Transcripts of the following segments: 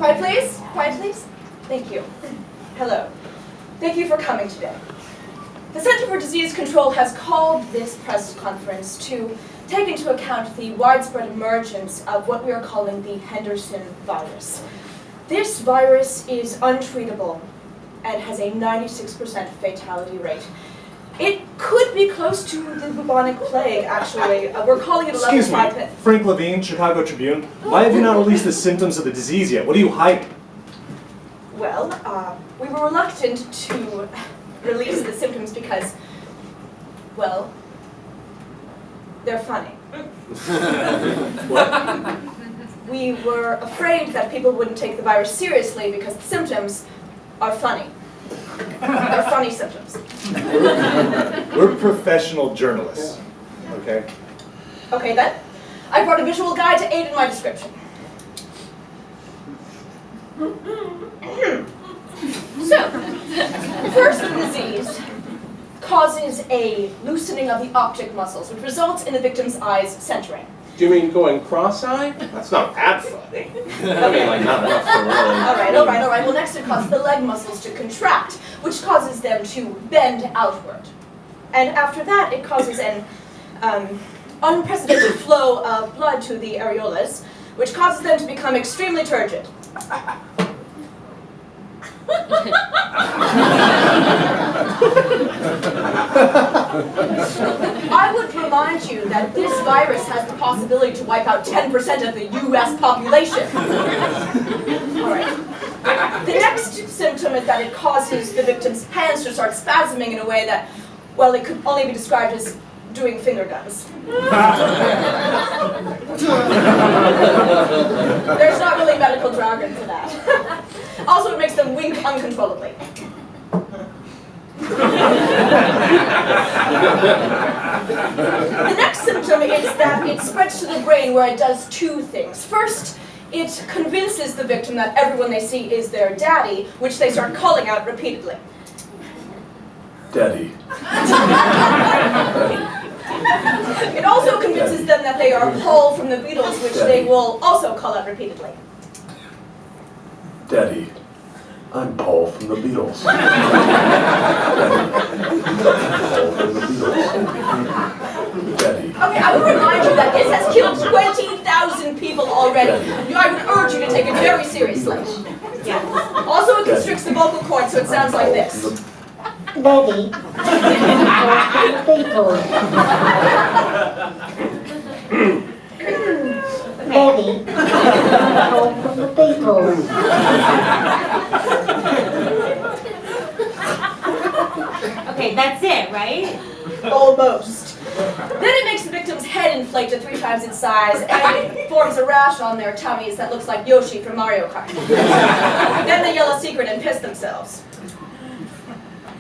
Quiet please, quiet please. Thank you. Hello. Thank you for coming today. The Center for Disease Control has called this press conference to take into account the widespread emergence of what we are calling the Henderson virus. This virus is untreatable and has a 96% fatality rate. It could be close to the bubonic plague, actually. We're calling it a level 5. Excuse me, Frank Levine, Chicago Tribune. Why have you not released the symptoms of the disease yet? What are you hiding? Well, we were reluctant to release the symptoms because, well, they're funny. What? We were afraid that people wouldn't take the virus seriously because the symptoms are funny. They're funny symptoms. We're professional journalists, okay? Okay then, I brought a visual guide to aid in my description. So, first, the disease causes a loosening of the optic muscles, which results in the victim's eyes centering. Do you mean going cross-eyed? That's not that funny. I mean, like, not enough to really... All right. Well, next it causes the leg muscles to contract, which causes them to bend outward. And after that, it causes an unprecedented flow of blood to the areolas, which causes them to become extremely turgid. I would remind you that this virus has the possibility to wipe out 10% of the U.S. population. All right. The next symptom is that it causes the victim's hands to start spasming in a way that, well, it could only be described as doing finger guns. There's not really medical jargon for that. Also, it makes them wink uncontrollably. The next symptom is that it spreads to the brain where it does two things. First, it convinces the victim that everyone they see is their daddy, which they start calling out repeatedly. Daddy. It also convinces them that they are Paul from the Beatles, which they will also call out repeatedly. Daddy. I'm Paul from the Beatles. Paul from the Beatles. Daddy. Okay, I will remind you that this has killed 20,000 people already. I would urge you to take it very seriously. Yeah. Also, it constricts the vocal cords, so it sounds like this. Daddy. Beatles. Daddy. Paul from the Beatles. Okay, that's it, right? Almost. Then it makes the victim's head inflate to 3 times its size, and it forms a rash on their tummies that looks like Yoshi from Mario Kart. Then they yell a secret and piss themselves.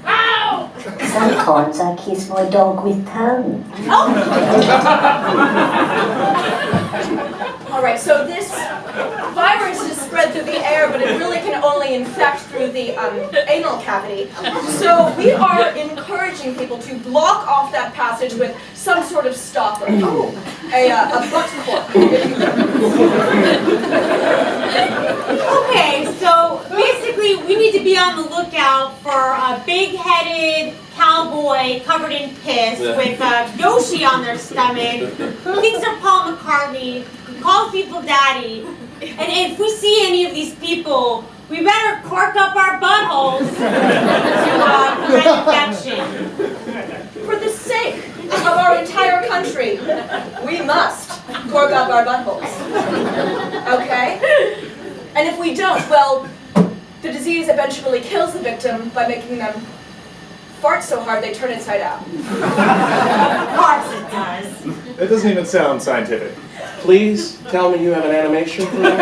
Ow! Sometimes I kiss my dog with tongue. Oh! All right, so this virus is spread through the air, but it really can only infect through the anal cavity. So we are encouraging people to block off that passage with some sort of stopper. Oh, a butt cork, if you will. Okay, so basically we need to be on the lookout for a big-headed cowboy covered in piss with Yoshi on their stomach who thinks they're Paul McCartney, who calls people daddy. And if we see any of these people, we better cork up our buttholes to prevent infection. For the sake of our entire country, we must cork up our buttholes. Okay? And if we don't, well, the disease eventually kills the victim by making them fart so hard they turn inside out. Of course it does. That doesn't even sound scientific. Please tell me you have an animation for that.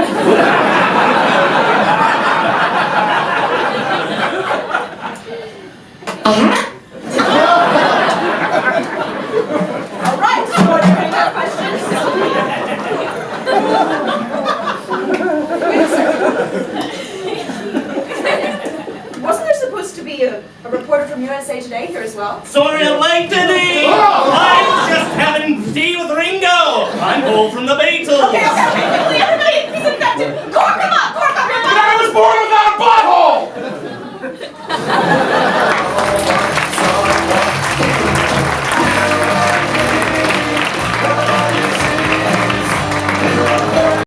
All right, so are there any more questions? Wait a second. Wasn't there supposed to be a reporter from USA Today here as well? Sorry I'm late today! I'm just having tea with Ringo! I'm Paul from the Beatles! Okay.